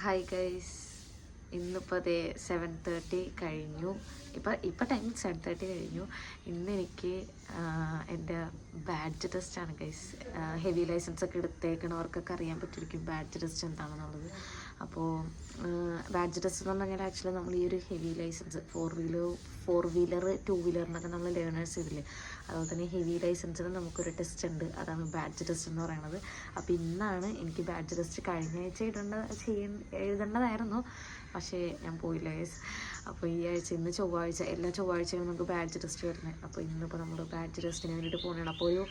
Hi guys, ഇന്നിപ്പോൾ അതേ 7:30 കഴിഞ്ഞു. ഇപ്പം ടൈം 7:30 കഴിഞ്ഞു. ഇന്നെനിക്ക് എൻ്റെ ബാഡ്ജ് ടെസ്റ്റാണ് ഗൈസ്. ഹെവി ലൈസൻസ് ഒക്കെ എടുത്തേക്കണവർക്കൊക്കെ അറിയാൻ പറ്റിയിരിക്കും ബാഡ്ജ് ടെസ്റ്റ് എന്താണെന്നുള്ളത്. അപ്പോൾ ബാഡ്ജ് ടെസ്റ്റ് എന്ന് പറഞ്ഞാൽ ആക്ച്വലി നമ്മൾ ഈ ഒരു ഹെവി ലൈസൻസ് ഫോർ വീലർ 2 വീലറിനൊക്കെ നമ്മൾ ലേണേഴ്സ് ചെയ്തില്ലേ, അതുപോലെ തന്നെ ഹെവി ലൈസൻസിന് നമുക്കൊരു ടെസ്റ്റ് ഉണ്ട്. അതാണ് ബാഡ്ജ് ടെസ്റ്റ് എന്ന് പറയുന്നത്. അപ്പോൾ ഇന്നാണ് എനിക്ക് ബാഡ്ജ് ടെസ്റ്റ് കഴിഞ്ഞ ആഴ്ച എഴുതേണ്ടതായിരുന്നു, പക്ഷേ ഞാൻ പോയില്ല ഗൈസ്. അപ്പോൾ ഈ ആഴ്ച ഇന്ന് ചൊവ്വാഴ്ച, എല്ലാ ചൊവ്വാഴ്ചയും നമുക്ക് ബാഡ്ജ് ടെസ്റ്റ് വരുന്നത്. അപ്പോൾ ഇന്നിപ്പോൾ നമ്മൾ ബാഡ്ജ് ടെസ്റ്റിന് വേണ്ടിയിട്ട് പോകുകയാണ്. അപ്പോൾ ഒരു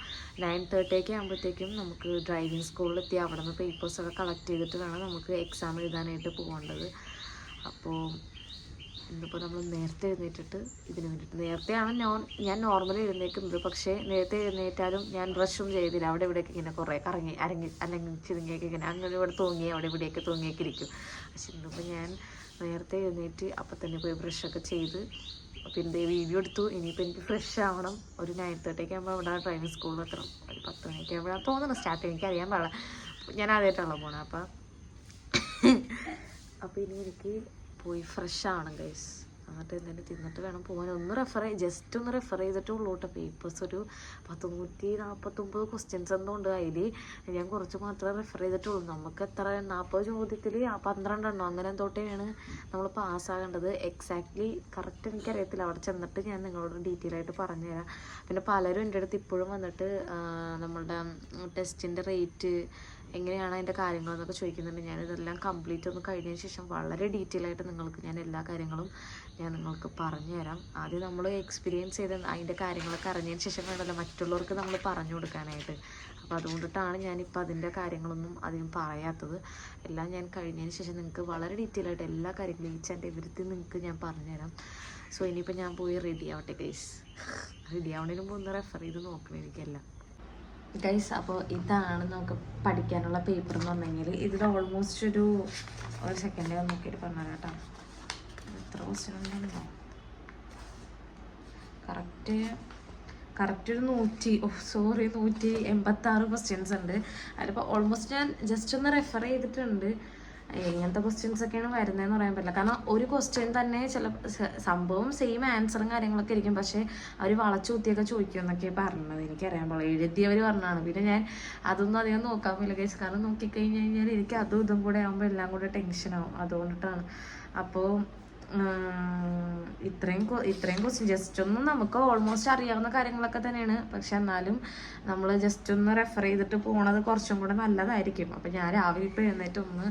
9:30 ആകുമ്പോഴത്തേക്കും നമുക്ക് ഡ്രൈവിംഗ് സ്കൂളിലെത്തി അവിടെ നിന്ന് പേപ്പേഴ്സൊക്കെ കളക്ട് ചെയ്തിട്ട് വേണം നമുക്ക് എക്സാം എഴുതാനായിട്ട് പോകേണ്ടത്. അപ്പോൾ ഇന്നിപ്പോൾ നമ്മൾ നേരത്തെ എഴുന്നേറ്റിട്ട് ഇതിന് വേണ്ടിയിട്ട്, നേരത്തെയാണ് ഞാൻ നോർമലി എഴുന്നേക്കുന്നത്, പക്ഷേ നേരത്തെ എഴുന്നേറ്റാലും ഞാൻ ബ്രഷും ചെയ്തില്ല. അവിടെ ഇവിടെയൊക്കെ ഇങ്ങനെ കുറേ അല്ലെങ്കിൽ ചിരിങ്ങിയൊക്കെ ഇങ്ങനെ അങ്ങനെ ഇവിടെ തൂങ്ങി അവിടെ ഇവിടെയൊക്കെ തൂങ്ങിയൊക്കെ ഇരിക്കും. പക്ഷെ ഇന്നിപ്പോൾ ഞാൻ നേരത്തെ എഴുന്നേറ്റ് അപ്പം തന്നെ പോയി ബ്രഷൊക്കെ ചെയ്ത് പിന്നെ വീഡിയോ എടുത്തു. ഇനിയിപ്പോൾ എനിക്ക് ഫ്രഷ് ആവണം. ഒരു 9:30 ആകുമ്പോൾ അവിടെ ഡ്രൈവിംഗ് സ്കൂളിൽ എത്തണം. ഒരു 10 മണിയൊക്കെ ആകുമ്പോഴാണ് തോന്നുന്നു സ്റ്റാർട്ട്. എനിക്ക് അറിയാൻ പാടില്ല, ഞാൻ ആദ്യമായിട്ടാണല്ലോ പോണത്. അപ്പോൾ ഇനി എനിക്ക് പോയി ഫ്രഷ് ആവണം ഗൈസ്. എന്നിട്ട് എന്തെങ്കിലും തിന്നിട്ട് വേണം പോകാൻ. ജസ്റ്റ് ഒന്ന് റെഫർ ചെയ്തിട്ടുള്ളൂ കേട്ടോ. പേപ്പേഴ്സ് ഒരു 149 ക്വസ്റ്റ്യൻസ് എന്തോ ഉണ്ട്. അതിൽ ഞാൻ കുറച്ച് മാത്രമേ റെഫർ ചെയ്തിട്ടുള്ളൂ. നമുക്ക് എത്ര 40 ചോദ്യത്തിൽ 12 എണ്ണം അങ്ങനെ എന്തോട്ടെയാണ് നമ്മൾ പാസ്സാകേണ്ടത്. എക്സാക്ട്ലി കറക്റ്റ് എനിക്കറിയത്തില്ല. അവിടെ ചെന്നിട്ട് ഞാൻ നിങ്ങളോട് ഡീറ്റെയിൽ ആയിട്ട് പറഞ്ഞുതരാം. പിന്നെ പലരും എൻ്റെ അടുത്ത് ഇപ്പോഴും വന്നിട്ട് നമ്മളുടെ ടെസ്റ്റിൻ്റെ റേറ്റ് എങ്ങനെയാണ് അതിൻ്റെ കാര്യങ്ങളെന്നൊക്കെ ചോദിക്കുന്നുണ്ട്. ഞാനിതെല്ലാം കംപ്ലീറ്റ് ഒന്ന് കഴിഞ്ഞതിന് ശേഷം വളരെ ഡീറ്റെയിൽ ആയിട്ട് ഞാൻ എല്ലാ കാര്യങ്ങളും നിങ്ങൾക്ക് പറഞ്ഞു തരാം. ആദ്യം നമ്മൾ എക്സ്പീരിയൻസ് ചെയ്ത് അതിൻ്റെ കാര്യങ്ങളൊക്കെ അറിഞ്ഞതിന് ശേഷം വേണമല്ലോ മറ്റുള്ളവർക്ക് നമ്മൾ പറഞ്ഞു കൊടുക്കാനായിട്ട്. അപ്പോൾ അതുകൊണ്ടിട്ടാണ് ഞാനിപ്പോൾ അതിൻ്റെ കാര്യങ്ങളൊന്നും അധികം പറയാത്തത്. എല്ലാം ഞാൻ കഴിഞ്ഞതിന് ശേഷം നിങ്ങൾക്ക് വളരെ ഡീറ്റെയിൽ ആയിട്ട് എല്ലാ കാര്യങ്ങളും ഈച്ച് ആൻഡ് എവരിത്തിങ് നിങ്ങൾക്ക് ഞാൻ പറഞ്ഞുതരാം. സോ ഇനിയിപ്പോൾ ഞാൻ പോയി റെഡി ആവട്ടെ ഗൈസ്. റെഡി ആവണതിന് മുമ്പ് ഒന്ന് റെഫർ ചെയ്ത് നോക്കണം എനിക്കെല്ലാം ഗൈസ്. അപ്പോൾ ഇതാണ് നമുക്ക് പഠിക്കാനുള്ള പേപ്പർ എന്ന് പറഞ്ഞെങ്കിൽ ഇതിൽ ഓൾമോസ്റ്റ് ഒരു സെക്കൻഡ് നോക്കിയിട്ട് പറഞ്ഞുതരാം കേട്ടോ. എത്ര ക്വസ്റ്റ്യൻ ഉണ്ടോ കറക്റ്റ് ഒരു 186 ക്വസ്റ്റ്യൻസ് ഉണ്ട്. അതിലിപ്പോൾ ഓൾമോസ്റ്റ് ഞാൻ ജസ്റ്റ് ഒന്ന് റെഫർ ചെയ്തിട്ടുണ്ട്. എങ്ങനത്തെ ക്വസ്റ്റ്യൻസ് ഒക്കെയാണ് വരുന്നതെന്ന് പറയാൻ പറ്റില്ല. കാരണം ഒരു ക്വസ്റ്റ്യൻ തന്നെ ചില സംഭവം സെയിം ആൻസറും കാര്യങ്ങളൊക്കെ ഇരിക്കും, പക്ഷേ അവർ വളച്ചുകുത്തിയൊക്കെ ചോദിക്കുമെന്നൊക്കെ പറഞ്ഞത്. എനിക്കറിയാൻ പാടില്ല, എഴുതിയവർ പറഞ്ഞതാണ്. പിന്നെ ഞാൻ അതൊന്നും അധികം നോക്കാൻ പറ്റില്ല കേസ്. കാരണം നോക്കിക്കഴിഞ്ഞ് കഴിഞ്ഞാൽ എനിക്ക് അതും ഇതും കൂടെ ആകുമ്പോൾ എല്ലാം കൂടെ ടെൻഷനാവും. അതുകൊണ്ടിട്ടാണ്. അപ്പോൾ ഇത്രയും ക്വസ്റ്റ്യൻ ജസ്റ്റ് ഒന്ന് നമുക്ക് ഓൾമോസ്റ്റ് അറിയാവുന്ന കാര്യങ്ങളൊക്കെ തന്നെയാണ്, പക്ഷെ എന്നാലും നമ്മൾ ജസ്റ്റ് ഒന്ന് റെഫർ ചെയ്തിട്ട് പോണത് കുറച്ചും കൂടെ നല്ലതായിരിക്കും. അപ്പം ഞാൻ രാവിലെ ഇപ്പോൾ എഴുന്നേറ്റ് ഒന്ന്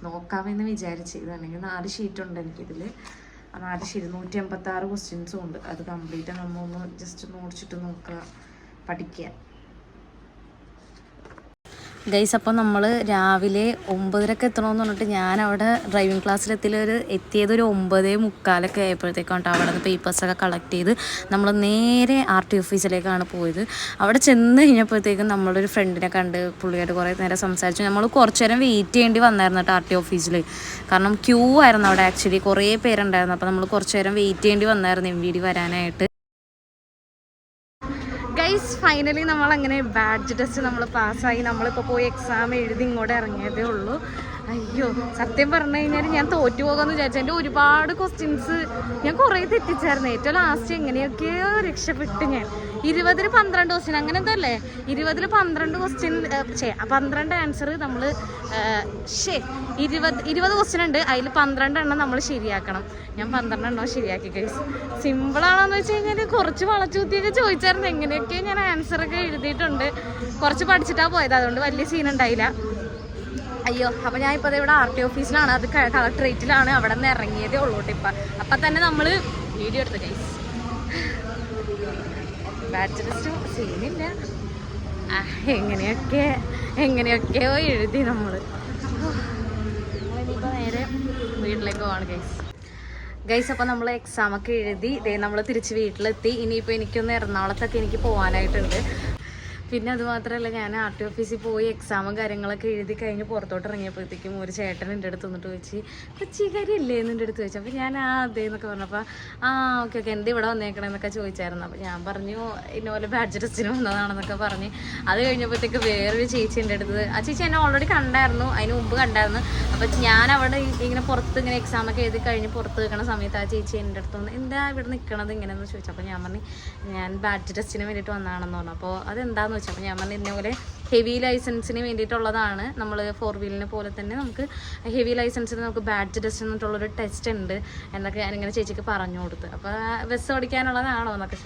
നോക്കാമെന്ന് വിചാരിച്ച്. ഇതാണെങ്കിൽ 4 ഷീറ്റ് ഉണ്ട് എനിക്കിതിൽ. 4 ഷീറ്റ് 186 ക്വസ്റ്റ്യൻസും ഉണ്ട്. അത് കംപ്ലീറ്റ് നമ്മൊന്ന് ജസ്റ്റ് ഒന്ന് ഓടിച്ചിട്ട് നോക്കുക, പഠിക്കുക ഗൈസ്. അപ്പോൾ നമ്മൾ രാവിലെ 9:30 എത്തണമെന്ന് പറഞ്ഞിട്ട് ഞാൻ അവിടെ ഡ്രൈവിംഗ് ക്ലാസ്സിലെത്തിയത് ഒരു 9:45 ആയപ്പോഴത്തേക്കാണ്. അവിടെ നിന്ന് പേപ്പേഴ്സൊക്കെ കളക്ട് ചെയ്ത് നമ്മൾ നേരെ RT ഓഫീസിലേക്കാണ് പോയത്. അവിടെ ചെന്ന് കഴിഞ്ഞപ്പോഴത്തേക്കും നമ്മളൊരു ഫ്രണ്ടിനെ കണ്ട് പുള്ളിയായിട്ട് കുറേ നേരം സംസാരിച്ചു. നമ്മൾ കുറച്ച് നേരം വെയിറ്റ് ചെയ്യേണ്ടി വന്നായിരുന്നു കേട്ടോ RT ഓഫീസിൽ. കാരണം ക്യൂ ആയിരുന്നു അവിടെ. ആക്ച്വലി കുറേ പേരുണ്ടായിരുന്നു. അപ്പോൾ നമ്മൾ കുറച്ച് നേരം വെയിറ്റ് ചെയ്യേണ്ടി വന്നായിരുന്നു MVD വരാനായിട്ട്. ഗൈസ് ഫൈനലി നമ്മളങ്ങനെ ബാഡ്ജ് ടെസ്റ്റ് നമ്മൾ പാസ്സായി. നമ്മളിപ്പോൾ പോയി എക്സാം എഴുതി ഇങ്ങോട്ട് ഇറങ്ങിയതേ ഉള്ളൂ. അയ്യോ, സത്യം പറഞ്ഞു കഴിഞ്ഞാൽ ഞാൻ തോറ്റുപോകാമെന്ന് വിചാരിച്ചു. എൻ്റെ ഒരുപാട് ക്വസ്റ്റ്യൻസ് ഞാൻ കുറേ തെറ്റിച്ചായിരുന്നു. ഏറ്റവും ലാസ്റ്റ് എങ്ങനെയൊക്കെയോ രക്ഷപ്പെട്ട് ഞാൻ 20-ൽ 12 ക്വസ്റ്റ്യൻ അങ്ങനെ എന്തോ അല്ലേ, 20-ൽ 12 ക്വസ്റ്റ്യൻ 12 ആൻസർ നമ്മൾ 20 ക്വസ്റ്റ്യൻ ഉണ്ട്. അതിൽ 12 എണ്ണം നമ്മൾ ശരിയാക്കണം. ഞാൻ 12 എണ്ണം ശരിയാക്കി ഗൈസ്. സിമ്പിളാണോന്ന് വെച്ച് കഴിഞ്ഞാൽ കുറച്ച് വളച്ചുകുത്തിയൊക്കെ ചോദിച്ചായിരുന്നു. എങ്ങനെയൊക്കെ ഞാൻ ആൻസറൊക്കെ എഴുതിയിട്ടുണ്ട്. കുറച്ച് പഠിച്ചിട്ടാണ് പോയത്, അതുകൊണ്ട് വലിയ സീൻ ഉണ്ടായില്ല. അയ്യോ, അപ്പോൾ ഞാൻ ഇപ്പോൾ ഇവിടെ RT ഓഫീസിലാണ്. അത് കളക്ടറേറ്റിലാണ്. അവിടെ നിന്ന് ഇറങ്ങിയതേ ഉള്ളൂ കേട്ടോ. അപ്പം തന്നെ നമ്മൾ വീഡിയോ എടുത്തു ഗൈസ്. ബാഡ്ജ് ടെസ്റ്റ് സീനില്ല, എങ്ങനെയൊക്കെയോ എഴുതി നമ്മളിനിപ്പോൾ നേരെ വീട്ടിലേക്ക് പോവാണ് ഗൈസ്. അപ്പോൾ നമ്മൾ എക്സാമൊക്കെ എഴുതി നമ്മൾ തിരിച്ച് വീട്ടിലെത്തി. ഇനിയിപ്പോൾ എനിക്കൊന്ന് എറണാകുളത്തൊക്കെ എനിക്ക് പോകാനായിട്ടുണ്ട്. പിന്നെ അത് മാത്രമല്ല, ഞാൻ RT ഓഫീസിൽ പോയി എക്സാമും കാര്യങ്ങളൊക്കെ എഴുതി കഴിഞ്ഞ് പുറത്തോട്ട് ഇറങ്ങിയപ്പോഴത്തേക്കും ഒരു ചേട്ടൻ എൻ്റെ അടുത്ത് വന്നിട്ട് ചോദിച്ചു, കൊച്ചിക്കാരിയല്ലേ എൻ്റെ അടുത്ത് ചോദിച്ചു. അപ്പോൾ ഞാൻ അതേ എന്നൊക്കെ പറഞ്ഞപ്പോൾ ഓക്കെ എന്താ ഇവിടെ വന്നേക്കണമെന്നൊക്കെ ചോദിച്ചായിരുന്നു. അപ്പോൾ ഞാൻ പറഞ്ഞു ഇന്നപോലെ ബാഡ്ജ് ടെസ്റ്റിന് വന്നതാണെന്നൊക്കെ പറഞ്ഞ്. അത് കഴിഞ്ഞപ്പോഴത്തേക്ക് വേറൊരു ചേച്ചി എൻ്റെ അടുത്ത്, ആ ചേച്ചി എന്നെ ഓൾറെഡി കണ്ടായിരുന്നു, അതിന് മുമ്പ് കണ്ടായിരുന്നു. അപ്പോൾ ഞാൻ അവിടെ ഇങ്ങനെ പുറത്ത് ഇങ്ങനെ എക്സാമൊക്കെ എഴുതി കഴിഞ്ഞ് പുറത്ത് നിൽക്കുന്ന സമയത്ത് ആ ചേച്ചി എൻ്റെ അടുത്ത് വന്ന് എന്താ ഇവിടെ നിൽക്കണത് ഇങ്ങനെയെന്ന് ചോദിച്ചു. അപ്പോൾ ഞാൻ പറഞ്ഞു ഞാൻ ബാഡ്ജ് ടെസ്റ്റിന് വേണ്ടിയിട്ട് വന്നതാണെന്ന് പറഞ്ഞു. അപ്പോൾ അതെന്താണെന്ന് വെച്ചാൽ, അപ്പോൾ ഞാൻ പറഞ്ഞു ഇന്നപോലെ ഹെവി ലൈസൻസിന് വേണ്ടിയിട്ടുള്ളതാണ്. നമ്മൾ 4 വീലിനെ പോലെ തന്നെ നമുക്ക് ഹെവി ലൈസൻസിന് നമുക്ക് ബാഡ്ജ് ടെസ്റ്റ് എന്നിട്ടുള്ളൊരു ടെസ്റ്റ് ഉണ്ട് എന്നൊക്കെ ഞാനിങ്ങനെ ചേച്ചിക്ക് പറഞ്ഞു കൊടുത്ത്. അപ്പോൾ ബസ് ഓടിക്കാനുള്ളതാണോ എന്നൊക്കെ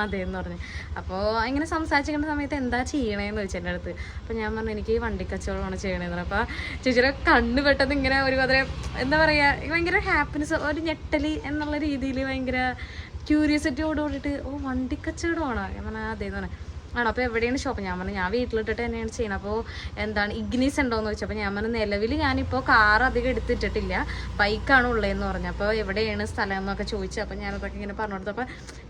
അതേന്ന് പറഞ്ഞു. അപ്പോൾ ഇങ്ങനെ സംസാരിച്ചിരിക്കുന്ന സമയത്ത് എന്താ ചെയ്യണേന്ന് ചോദിച്ചു എൻ്റെ അടുത്ത്. അപ്പോൾ ഞാൻ പറഞ്ഞു എനിക്ക് വണ്ടി കച്ചവടമാണ് ചെയ്യണേന്ന് പറഞ്ഞു. അപ്പോൾ ചേച്ചിയുടെ കണ്ണ് പെട്ടെന്ന് ഇങ്ങനെ ഒരു വളരെ എന്താ പറയുക, ഭയങ്കര ഹാപ്പിനെസ്, ഒരു ഞെട്ടലി എന്നുള്ള രീതിയിൽ ഭയങ്കര ക്യൂരിയോസിറ്റിയോട് കൂടിയിട്ട് വണ്ടി കച്ചവടമാണോ? ഞാൻ പറഞ്ഞാൽ അതേന്ന് പറഞ്ഞു. ആണോ, അപ്പോൾ എവിടെയാണ് ഷോപ്പ്? ഞാൻ പറഞ്ഞു ഞാൻ വീട്ടിലിട്ടിട്ട് തന്നെയാണ് ചെയ്യുന്നത്. അപ്പോൾ എന്താണ് ഇഗ്നീസ് ഉണ്ടോയെന്ന് ചോദിച്ചു. അപ്പോൾ ഞാൻ പറഞ്ഞു നിലവിൽ ഞാനിപ്പോൾ കാർ അധികം എടുത്തിട്ടിട്ടില്ല, ബൈക്കാണ് ഉള്ളതെന്ന് പറഞ്ഞു. അപ്പോൾ എവിടെയാണ് സ്ഥലം എന്നൊക്കെ ചോദിച്ചു. അപ്പോൾ ഞാനതൊക്കെ ഇങ്ങനെ പറഞ്ഞു കൊടുത്തു. അപ്പോൾ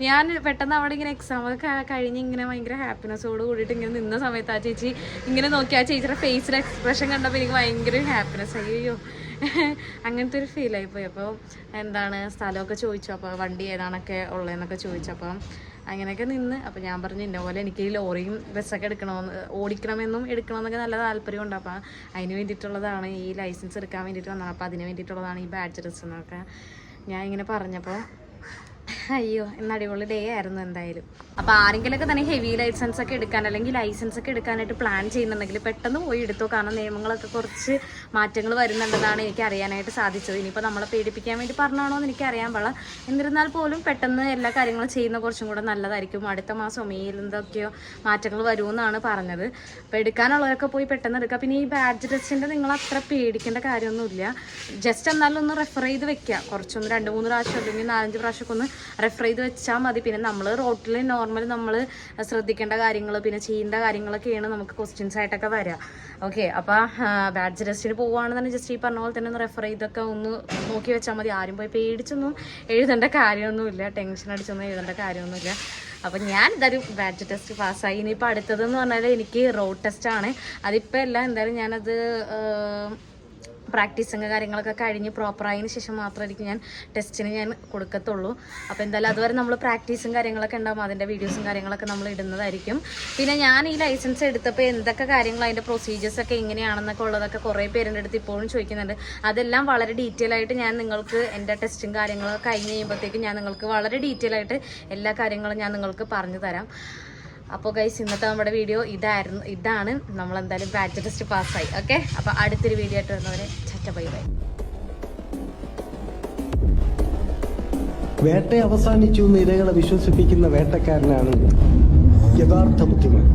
ഞാൻ പെട്ടെന്ന് അവിടെ ഇങ്ങനെ എക്സാമൊക്കെ കഴിഞ്ഞ് ഇങ്ങനെ ഭയങ്കര ഹാപ്പിനെസ്സോട് കൂടിയിട്ട് ഇങ്ങനെ നിന്ന സമയത്ത് ആ ചേച്ചി ഇങ്ങനെ നോക്കി, ആ ചേച്ചിയുടെ ഫേസിൽ എക്സ്പ്രഷൻ കണ്ടപ്പോൾ എനിക്ക് ഭയങ്കര ഹാപ്പിനെസ്. അയ്യോ അങ്ങനത്തെ ഒരു ഫീലായിപ്പോയി. അപ്പോൾ എന്താണ് സ്ഥലമൊക്കെ ചോദിച്ചു. അപ്പോൾ വണ്ടി ഏതാണൊക്കെ ഉള്ളതെന്നൊക്കെ ചോദിച്ചു. അപ്പം അങ്ങനെയൊക്കെ നിന്ന്. അപ്പോൾ ഞാൻ പറഞ്ഞു ഇന്നപോലെ എനിക്ക് ഈ ലോറിയും ബസ്സൊക്കെ ഓടിക്കണമെന്നും എടുക്കണമെന്നൊക്കെ നല്ല താല്പര്യമുണ്ട്. അപ്പോൾ അതിന് വേണ്ടിയിട്ടുള്ളതാണ് ഈ ലൈസൻസ് എടുക്കാൻ വേണ്ടിയിട്ട് വന്നത്. അപ്പോൾ അതിന് വേണ്ടിയിട്ടുള്ളതാണ് ഈ ബാഡ്ജ് ടെസ്റ്റ് എന്നൊക്കെ ഞാൻ ഇങ്ങനെ പറഞ്ഞപ്പോൾ അയ്യോ ഇന്ന് അടിപൊളി ഡേ ആയിരുന്നു എന്തായാലും. അപ്പോൾ ആരെങ്കിലുമൊക്കെ തന്നെ ഹെവി ലൈസൻസ് ഒക്കെ എടുക്കാൻ അല്ലെങ്കിൽ ലൈസൻസ് ഒക്കെ എടുക്കാനായിട്ട് പ്ലാൻ ചെയ്യുന്നുണ്ടെങ്കിൽ പെട്ടെന്ന് പോയി എടുത്തോ. കാരണം നിയമങ്ങളൊക്കെ കുറച്ച് മാറ്റങ്ങൾ വരുന്നുണ്ടെന്നാണ് എനിക്ക് അറിയാനായിട്ട് സാധിച്ചത്. ഇനിയിപ്പോൾ നമ്മളെ പേടിപ്പിക്കാൻ വേണ്ടി പറഞ്ഞാണോ എന്ന് എനിക്ക് അറിയാൻ പാടില്ല. എന്നിരുന്നാൽ പോലും പെട്ടെന്ന് എല്ലാ കാര്യങ്ങളും ചെയ്യുന്ന കുറച്ചും കൂടെ നല്ലതായിരിക്കും. അടുത്ത മാസം മെയ്യിൽ എന്തൊക്കെയോ മാറ്റങ്ങൾ വരുമെന്നാണ് പറഞ്ഞത്. അപ്പോൾ എടുക്കാനുള്ളവരൊക്കെ പോയി പെട്ടെന്ന് എടുക്കുക. പിന്നെ ഈ ബാഡ്ജ് ടെസ്റ്റിൻ്റെ നിങ്ങൾ അത്ര പേടിക്കേണ്ട കാര്യമൊന്നുമില്ല. ജസ്റ്റ് എന്നാലും ഒന്ന് റെഫർ ചെയ്ത് വെക്കുക. കുറച്ചൊന്ന് 2-3 പ്രാവശ്യം അല്ലെങ്കിൽ 4-5 പ്രാവശ്യമൊക്കെ ഒന്ന് റെഫർ ചെയ്ത് വെച്ചാൽ മതി. പിന്നെ നമ്മൾ റോട്ടിൽ നോർമൽ നമ്മൾ ശ്രദ്ധിക്കേണ്ട കാര്യങ്ങൾ പിന്നെ ചെയ്യേണ്ട കാര്യങ്ങളൊക്കെയാണ് നമുക്ക് ക്വസ്റ്റ്യൻസ് ആയിട്ടൊക്കെ വരിക. ഓക്കെ, അപ്പോൾ ബാഡ്ജ് ടെസ്റ്റിന് പോവുകയാണെന്ന് ജസ്റ്റ് ഈ പറഞ്ഞ പോലെ തന്നെ ഒന്ന് റെഫർ ചെയ്തൊക്കെ ഒന്ന് നോക്കി വെച്ചാൽ മതി. ആരും പോയി പേടിച്ചൊന്നും എഴുതേണ്ട കാര്യമൊന്നുമില്ല, ടെൻഷൻ അടിച്ചൊന്നും എഴുതേണ്ട കാര്യമൊന്നുമില്ല. അപ്പോൾ ഞാൻ ഇതൊരു ബാഡ്ജ് ടെസ്റ്റ് പാസ്സായി. ഇനിയിപ്പോൾ അടുത്തതെന്ന് പറഞ്ഞാൽ എനിക്ക് റോഡ് ടെസ്റ്റാണ്. അതിപ്പോൾ അല്ല, എന്തായാലും ഞാനത് പ്രാക്ടീസും കാര്യങ്ങളൊക്കെ കഴിഞ്ഞ് പ്രോപ്പറായതിന് ശേഷം മാത്രമായിരിക്കും ഞാൻ ടെസ്റ്റിന് ഞാൻ കൊടുക്കത്തുള്ളൂ. അപ്പോൾ എന്തായാലും അതുവരെ നമ്മൾ പ്രാക്ടീസും കാര്യങ്ങളൊക്കെ ഉണ്ടാകും, അതിൻ്റെ വീഡിയോസും കാര്യങ്ങളൊക്കെ നമ്മൾ ഇടുന്നതായിരിക്കും. പിന്നെ ഞാൻ ഈ ലൈസൻസ് എടുത്തപ്പോൾ എന്തൊക്കെ കാര്യങ്ങൾ അതിൻ്റെ പ്രൊസീജിയേഴ്സൊക്കെ എങ്ങനെയാണെന്നൊക്കെ ഉള്ളതൊക്കെ കുറേ പേരുടെ അടുത്ത് ഇപ്പോഴും ചോദിക്കുന്നുണ്ട്. അതെല്ലാം വളരെ ഡീറ്റെയിൽ ആയിട്ട് ഞാൻ നിങ്ങൾക്ക് എൻ്റെ ടെസ്റ്റും കാര്യങ്ങളൊക്കെ കഴിഞ്ഞ് കഴിയുമ്പോഴത്തേക്കും ഞാൻ നിങ്ങൾക്ക് വളരെ ഡീറ്റെയിൽ ആയിട്ട് എല്ലാ കാര്യങ്ങളും ഞാൻ നിങ്ങൾക്ക് പറഞ്ഞു തരാം. അപ്പോൾ ഗൈസ് ഇന്നത്തെ നമ്മുടെ വീഡിയോ ഇതാണ്. നമ്മളെന്തായാലും ബാഡ്ജ് ടെസ്റ്റ് പാസ്സായി. ഓക്കെ, അപ്പോൾ അടുത്തൊരു വീഡിയോ ആയിട്ട് വരുന്നവരെ ചച്ച ബൈ ബൈ. വേട്ട അവസാനിച്ചു എന്ന് ഇരകളെ വിശ്വസിപ്പിക്കുന്ന വേട്ടക്കാരനാണ് യഥാർത്ഥ ബുദ്ധിമാൻ.